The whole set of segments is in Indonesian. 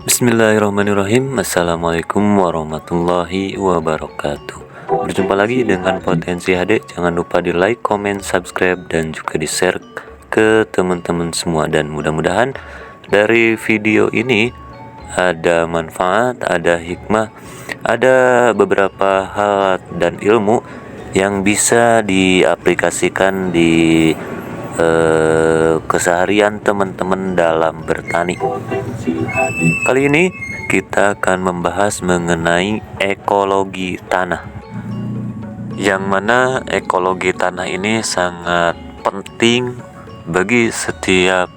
Bismillahirrahmanirrahim. Assalamualaikum warahmatullahi wabarakatuh. Berjumpa lagi dengan Potensi HD. Jangan lupa di like, comment, subscribe, dan juga di share ke teman-teman semua. Dan mudah-mudahan dari video ini ada manfaat, ada hikmah, ada beberapa hal dan ilmu yang bisa diaplikasikan di keseharian teman-teman dalam bertani. Kali ini kita akan membahas mengenai ekologi tanah, yang mana ekologi tanah ini sangat penting bagi setiap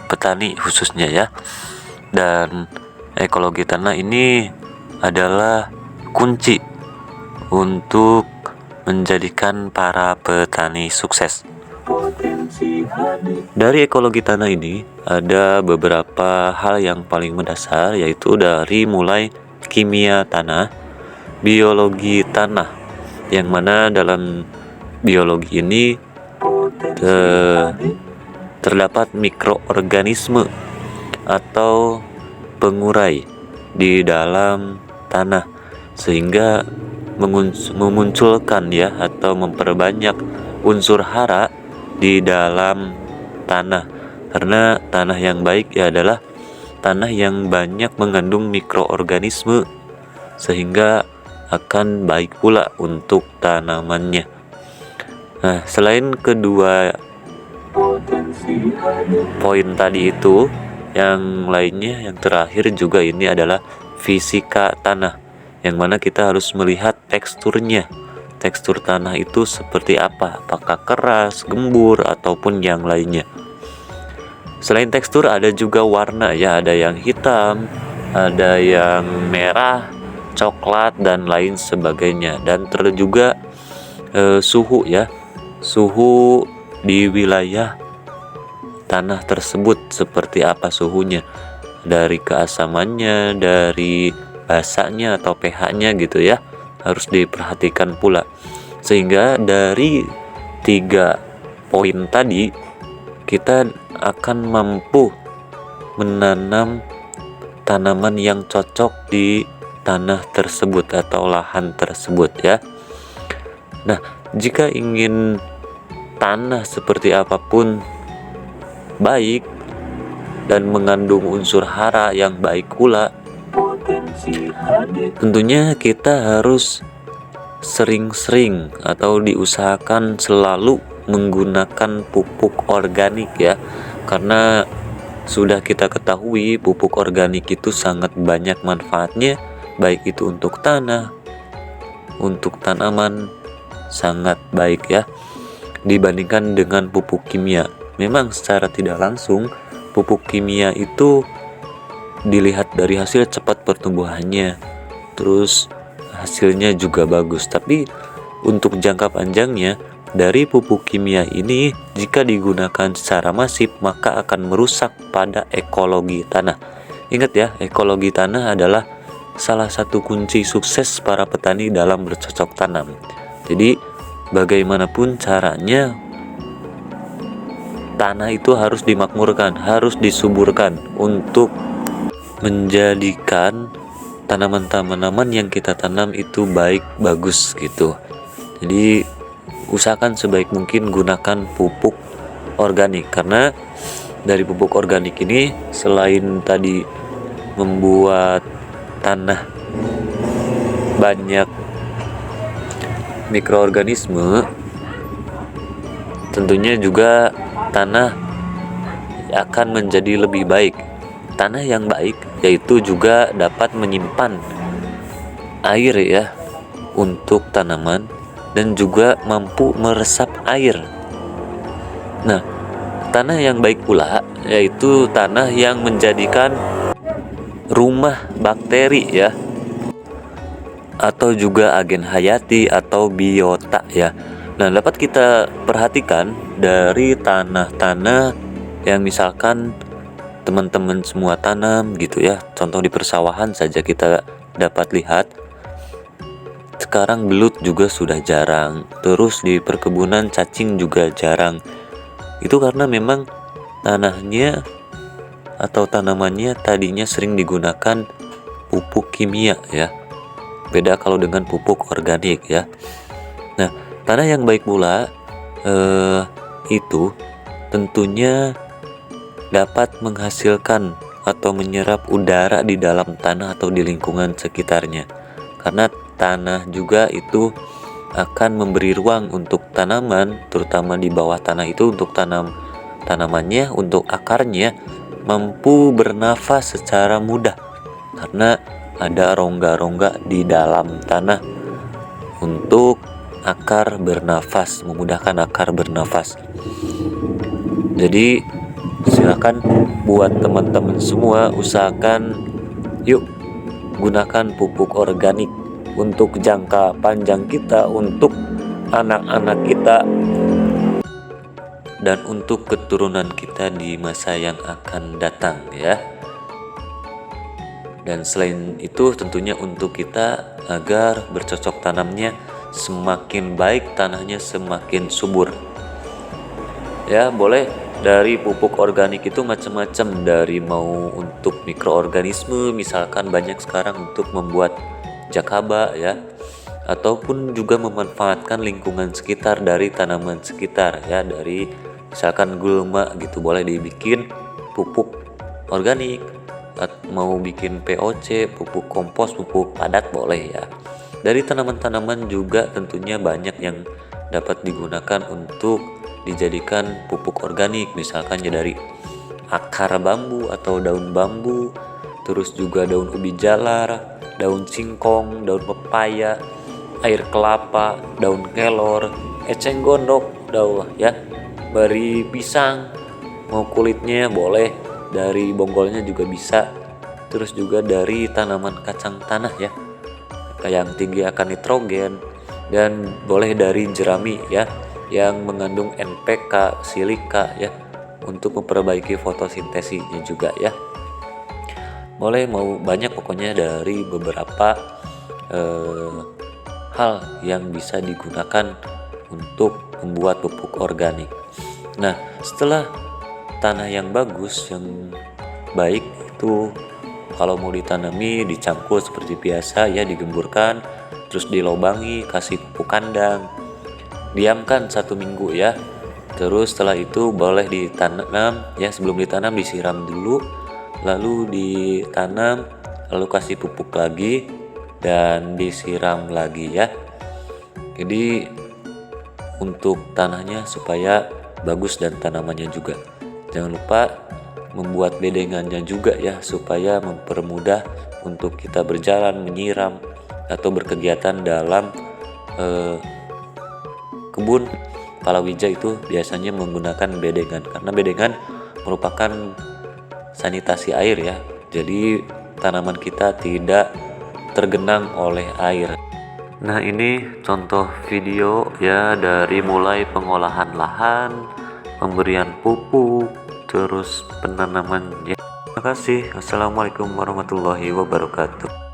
petani khususnya ya. Dan ekologi tanah ini adalah kunci untuk menjadikan para petani sukses. Dari ekologi tanah ini ada beberapa hal yang paling mendasar, yaitu dari mulai kimia tanah, biologi tanah, yang mana dalam biologi ini terdapat mikroorganisme atau pengurai di dalam tanah, sehingga memunculkan ya atau memperbanyak unsur hara di dalam tanah. Karena tanah yang baik ya adalah tanah yang banyak mengandung mikroorganisme, sehingga akan baik pula untuk tanamannya. Nah, selain kedua poin tadi itu, yang lainnya, yang terakhir juga ini adalah fisika tanah, yang mana kita harus melihat teksturnya. Tekstur tanah itu seperti apa, apakah keras, gembur, ataupun yang lainnya. Selain tekstur ada juga warna ya, ada yang hitam, ada yang merah, coklat, dan lain sebagainya. Dan juga suhu ya, suhu di wilayah tanah tersebut seperti apa suhunya, dari keasamannya, dari basanya atau pH-nya gitu ya, harus diperhatikan pula. Sehingga dari 3 poin tadi kita akan mampu menanam tanaman yang cocok di tanah tersebut atau lahan tersebut ya. Nah, jika ingin tanah seperti apapun baik dan mengandung unsur hara yang baik pula, tentunya kita harus sering-sering atau diusahakan selalu menggunakan pupuk organik ya. Karena sudah kita ketahui pupuk organik itu sangat banyak manfaatnya, baik itu untuk tanah, untuk tanaman, sangat baik ya dibandingkan dengan pupuk kimia. Memang secara tidak langsung pupuk kimia itu dilihat dari hasil cepat pertumbuhannya, terus hasilnya juga bagus. Tapi untuk jangka panjangnya dari pupuk kimia ini, jika digunakan secara masif, maka akan merusak pada ekologi tanah. Ingat ya, ekologi tanah adalah salah satu kunci sukses para petani dalam bercocok tanam. Jadi bagaimanapun caranya, tanah itu harus dimakmurkan, harus disuburkan untuk menjadikan tanaman-tanaman yang kita tanam itu baik, bagus gitu. Jadi usahakan sebaik mungkin gunakan pupuk organik, karena dari pupuk organik ini selain tadi membuat tanah banyak mikroorganisme, tentunya juga tanah akan menjadi lebih baik. Tanah yang baik yaitu juga dapat menyimpan air ya untuk tanaman, dan juga mampu meresap air. Nah, tanah yang baik pula yaitu tanah yang menjadikan rumah bakteri ya, atau juga agen hayati atau biota ya. Nah, dapat kita perhatikan dari tanah-tanah yang misalkan teman-teman semua tanam gitu ya. Contoh di persawahan saja kita dapat lihat sekarang belut juga sudah jarang, terus di perkebunan cacing juga jarang. Itu karena memang tanahnya atau tanamannya tadinya sering digunakan pupuk kimia ya. Beda kalau dengan pupuk organik ya. Nah, tanah yang baik pula itu tentunya dapat menghasilkan atau menyerap udara di dalam tanah atau di lingkungan sekitarnya. Karena tanah juga itu akan memberi ruang untuk tanaman, terutama di bawah tanah itu untuk tanamannya, untuk akarnya mampu bernafas secara mudah karena ada rongga-rongga di dalam tanah untuk akar bernafas, memudahkan akar bernafas. Jadi silakan buat teman-teman semua usahakan yuk gunakan pupuk organik untuk jangka panjang kita, untuk anak-anak kita, dan untuk keturunan kita di masa yang akan datang ya. Dan selain itu tentunya untuk kita agar bercocok tanamnya semakin baik, tanahnya semakin subur ya. Boleh dari pupuk organik itu macam-macam, dari mau untuk mikroorganisme, misalkan banyak sekarang untuk membuat jakaba ya, ataupun juga memanfaatkan lingkungan sekitar dari tanaman sekitar ya, dari misalkan gulma gitu boleh dibikin pupuk organik, mau bikin POC, pupuk kompos, pupuk padat boleh ya. Dari tanaman-tanaman juga tentunya banyak yang dapat digunakan untuk dijadikan pupuk organik, misalkan ya dari akar bambu atau daun bambu, terus juga daun ubi jalar, daun singkong, daun pepaya, air kelapa, daun kelor, eceng gondok, daun ya, beri pisang, mau kulitnya boleh, dari bonggolnya juga bisa, terus juga dari tanaman kacang tanah ya, yang tinggi akan nitrogen, dan boleh dari jerami ya, yang mengandung NPK, silika ya, untuk memperbaiki fotosintesinya juga ya. Boleh, mau banyak pokoknya dari beberapa hal yang bisa digunakan untuk membuat pupuk organik. Nah, setelah tanah yang bagus, yang baik itu kalau mau ditanami dicangkul seperti biasa ya, digemburkan, terus dilobangi, kasih pupuk kandang, diamkan 1 minggu ya. Terus setelah itu boleh ditanam ya, sebelum ditanam disiram dulu, lalu ditanam, lalu kasih pupuk lagi dan disiram lagi ya. Jadi untuk tanahnya supaya bagus dan tanamannya juga. Jangan lupa membuat bedengannya juga ya, supaya mempermudah untuk kita berjalan, menyiram atau berkegiatan dalam kebun palawija. Itu biasanya menggunakan bedengan karena bedengan merupakan sanitasi air ya. Jadi tanaman kita tidak tergenang oleh air. Nah, ini contoh video ya, dari mulai pengolahan lahan, pemberian pupuk, terus penanaman ya. Terima kasih. Wassalamualaikum warahmatullahi wabarakatuh.